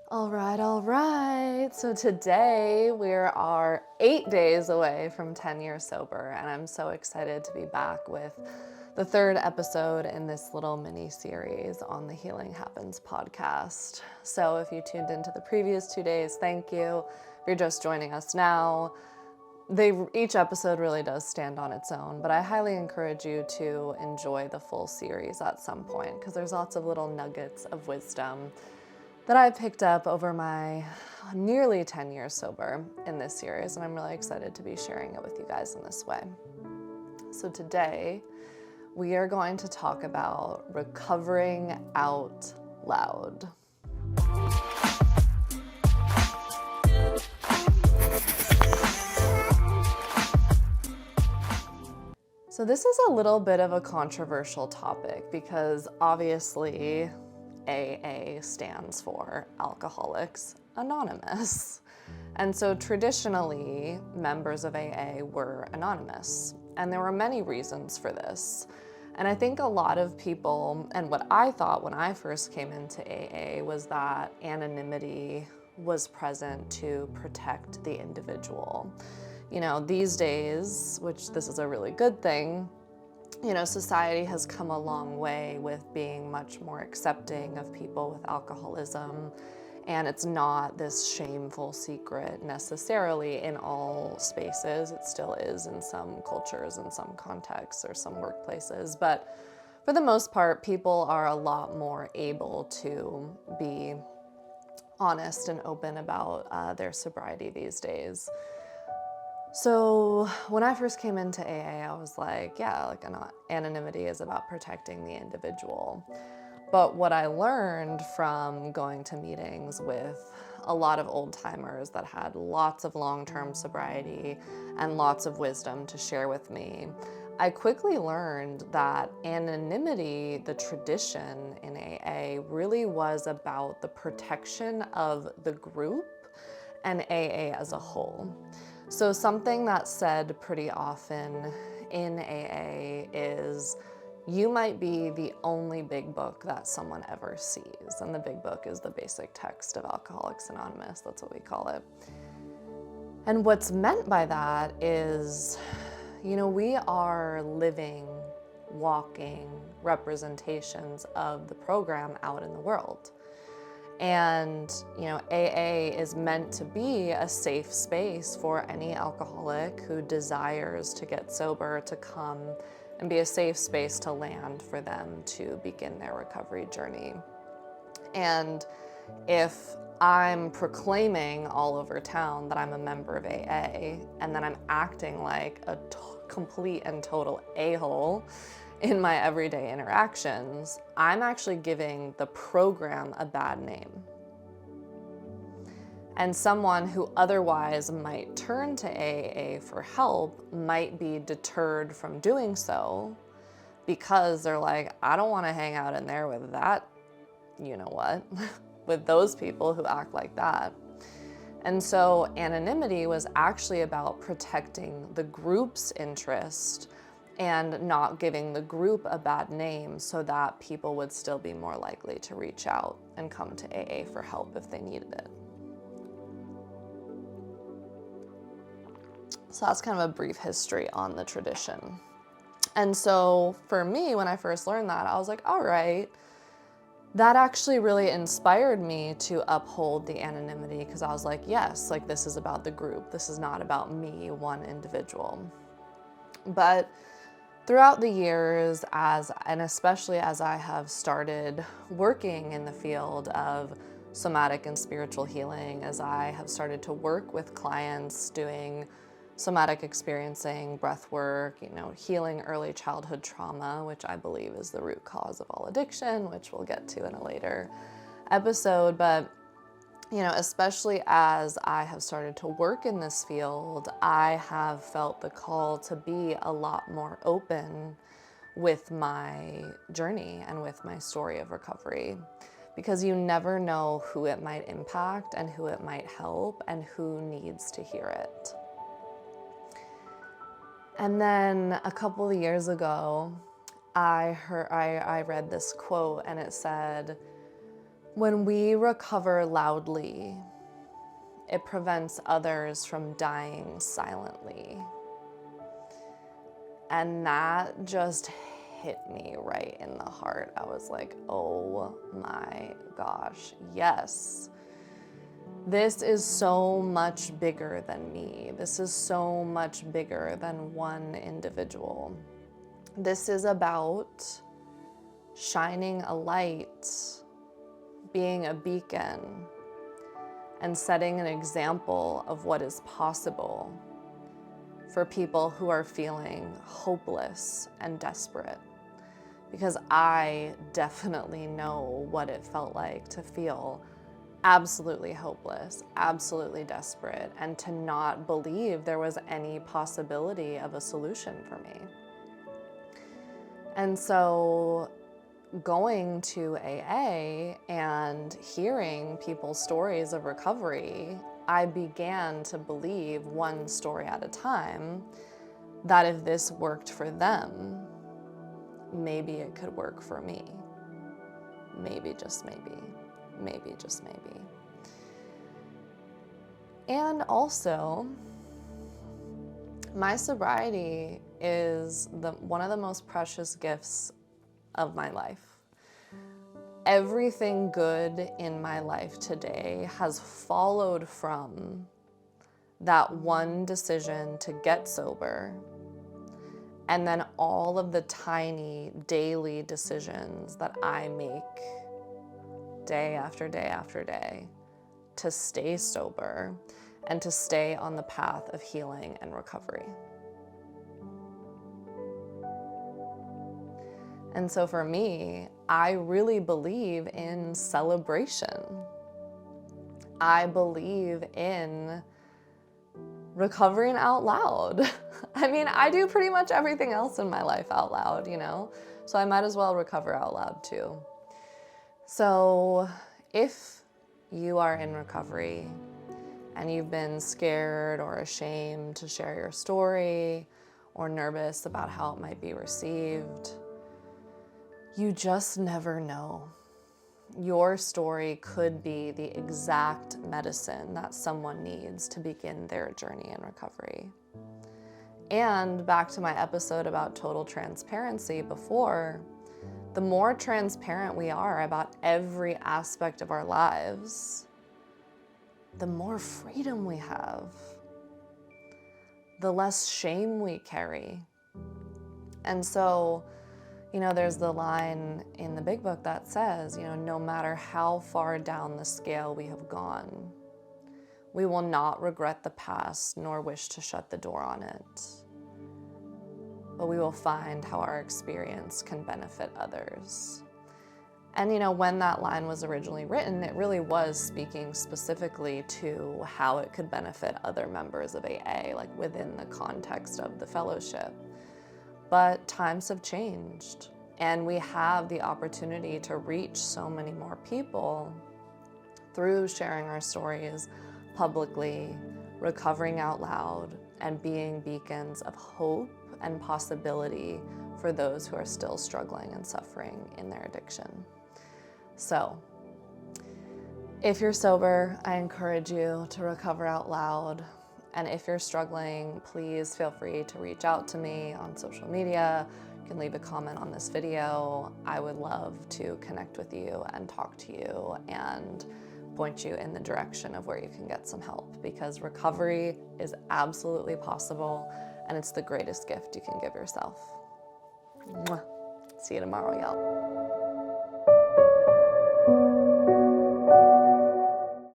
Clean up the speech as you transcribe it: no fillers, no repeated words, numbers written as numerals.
All right. So today we are 8 days away from 10 years sober, and I'm so excited to be back with the third episode in this little mini series on the Healing Happens podcast. So if you tuned into the previous 2 days, thank you. If you're just joining us now, each episode really does stand on its own, but I highly encourage you to enjoy the full series at some point because there's lots of little nuggets of wisdom that I've picked up over my nearly 10 years sober in this series, and I'm really excited to be sharing it with you guys in this way. So today, we are going to talk about recovering out loud. So this is a little bit of a controversial topic because obviously AA stands for Alcoholics Anonymous. And so traditionally, members of AA were anonymous. And there were many reasons for this. And I think a lot of people, and what I thought when I first came into AA was that anonymity was present to protect the individual. You know, these days, which this is a really good thing, you know, society has come a long way with being much more accepting of people with alcoholism, and it's not this shameful secret necessarily in all spaces. It still is in some cultures, in some contexts, or some workplaces, but for the most part, people are a lot more able to be honest and open about their sobriety these days. So when I first came into AA, I was like, yeah, anonymity is about protecting the individual. But what I learned from going to meetings with a lot of old timers that had lots of long-term sobriety and lots of wisdom to share with me, I quickly learned that anonymity, the tradition in AA, really was about the protection of the group and AA as a whole. So something that's said pretty often in AA is you might be the only big book that someone ever sees. And the big book is the basic text of Alcoholics Anonymous. That's what we call it. And what's meant by that is, you know, we are living, walking representations of the program out in the world. And, you know, AA is meant to be a safe space for any alcoholic who desires to get sober to come and be a safe space to land for them to begin their recovery journey. And if I'm proclaiming all over town that I'm a member of AA and then I'm acting like a complete and total a-hole in my everyday interactions, I'm actually giving the program a bad name. And someone who otherwise might turn to AA for help might be deterred from doing so because they're like, I don't want to hang out in there with that, you know what, with those people who act like that. And so anonymity was actually about protecting the group's interest and not giving the group a bad name so that people would still be more likely to reach out and come to AA for help if they needed it. So that's kind of a brief history on the tradition. And so for me, when I first learned that, I was like, all right, that actually really inspired me to uphold the anonymity because I was like, yes, like this is about the group. This is not about me, one individual. But throughout the years, and especially as I have started working in the field of somatic and spiritual healing, as I have started to work with clients doing somatic experiencing, breath work, you know, healing early childhood trauma, which I believe is the root cause of all addiction, which we'll get to in a later episode. But, you know, especially as I have started to work in this field, I have felt the call to be a lot more open with my journey and with my story of recovery, because you never know who it might impact and who it might help and who needs to hear it. And then a couple of years ago, I read this quote and it said, When we recover loudly, it prevents others from dying silently. And that just hit me right in the heart. I was like, oh my gosh, yes. This is so much bigger than me. This is so much bigger than one individual. This is about shining a light, being a beacon, and setting an example of what is possible for people who are feeling hopeless and desperate. Because I definitely know what it felt like to feel absolutely hopeless, absolutely desperate, and to not believe there was any possibility of a solution for me. And so going to AA and hearing people's stories of recovery, I began to believe, one story at a time, that if this worked for them, maybe it could work for me. Maybe, just maybe. Maybe, just maybe. And also, my sobriety is one of the most precious gifts of my life. Everything good in my life today has followed from that one decision to get sober, and then all of the tiny daily decisions that I make day after day after day to stay sober and to stay on the path of healing and recovery. And so for me, I really believe in celebration. I believe in recovering out loud. I mean, I do pretty much everything else in my life out loud, you know? So I might as well recover out loud too. So if you are in recovery and you've been scared or ashamed to share your story or nervous about how it might be received, you just never know. Your story could be the exact medicine that someone needs to begin their journey in recovery. And back to my episode about total transparency before, the more transparent we are about every aspect of our lives, the more freedom we have, the less shame we carry. And so, you know, there's the line in the big book that says, you know, no matter how far down the scale we have gone, we will not regret the past nor wish to shut the door on it. But we will find how our experience can benefit others. And, you know, when that line was originally written, it really was speaking specifically to how it could benefit other members of AA, like within the context of the fellowship. But times have changed, and we have the opportunity to reach so many more people through sharing our stories publicly, recovering out loud, and being beacons of hope and possibility for those who are still struggling and suffering in their addiction. So, if you're sober, I encourage you to recover out loud. And if you're struggling, please feel free to reach out to me on social media. You can leave a comment on this video. I would love to connect with you and talk to you and point you in the direction of where you can get some help, because recovery is absolutely possible and it's the greatest gift you can give yourself. Mwah. See you tomorrow, y'all.